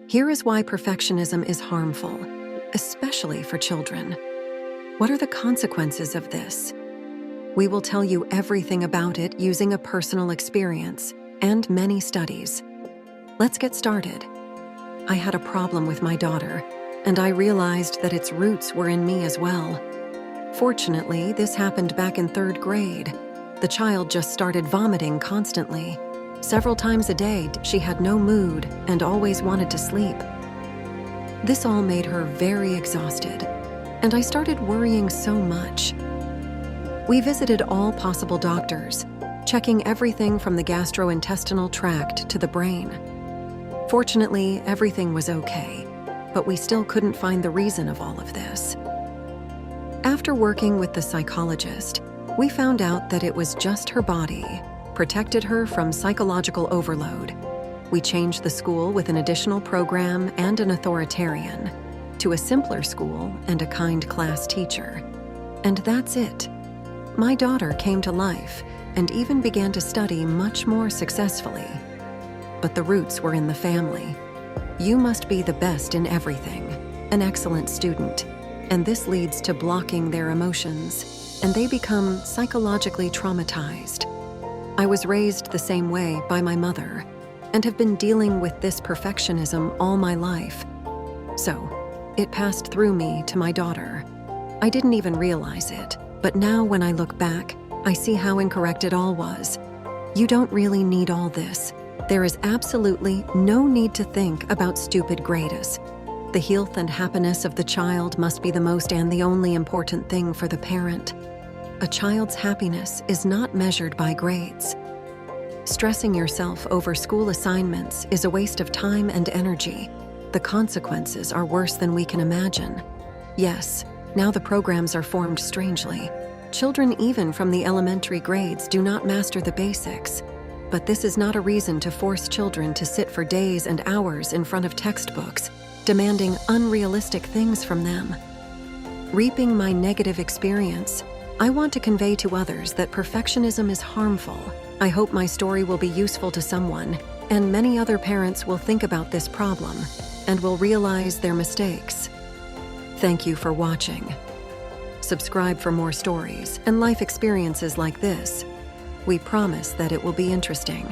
Here is why perfectionism is harmful, especially for children. What are the consequences of this? We will tell you everything about it using a personal experience and many studies. Let's get started. I had a problem with my daughter, and I realized that its roots were in me as well. Fortunately, this happened back in 3rd grade. The child just started vomiting constantly. Several times a day, she had no mood and always wanted to sleep. This all made her very exhausted, and I started worrying so much. We visited all possible doctors, checking everything from the gastrointestinal tract to the brain. Fortunately, everything was okay, but we still couldn't find the reason of all of this. After working with the psychologist, we found out that it was just her body, protected her from psychological overload. We changed the school with an additional program and an authoritarian, to a simpler school and a kind class teacher. And that's it. My daughter came to life and even began to study much more successfully. But the roots were in the family. You must be the best in everything, an excellent student, and this leads to blocking their emotions, and they become psychologically traumatized. I was raised the same way by my mother, and have been dealing with this perfectionism all my life. So, it passed through me to my daughter. I didn't even realize it, but now when I look back, I see how incorrect it all was. You don't really need all this. There is absolutely no need to think about stupid grades. The health and happiness of the child must be the most and the only important thing for the parent. A child's happiness is not measured by grades. Stressing yourself over school assignments is a waste of time and energy. The consequences are worse than we can imagine. Yes, now the programs are formed strangely. Children even from the elementary grades do not master the basics. But this is not a reason to force children to sit for days and hours in front of textbooks, demanding unrealistic things from them. Reaping my negative experience, I want to convey to others that perfectionism is harmful. I hope my story will be useful to someone, and many other parents will think about this problem and will realize their mistakes. Thank you for watching. Subscribe for more stories and life experiences like this. We promise that it will be interesting.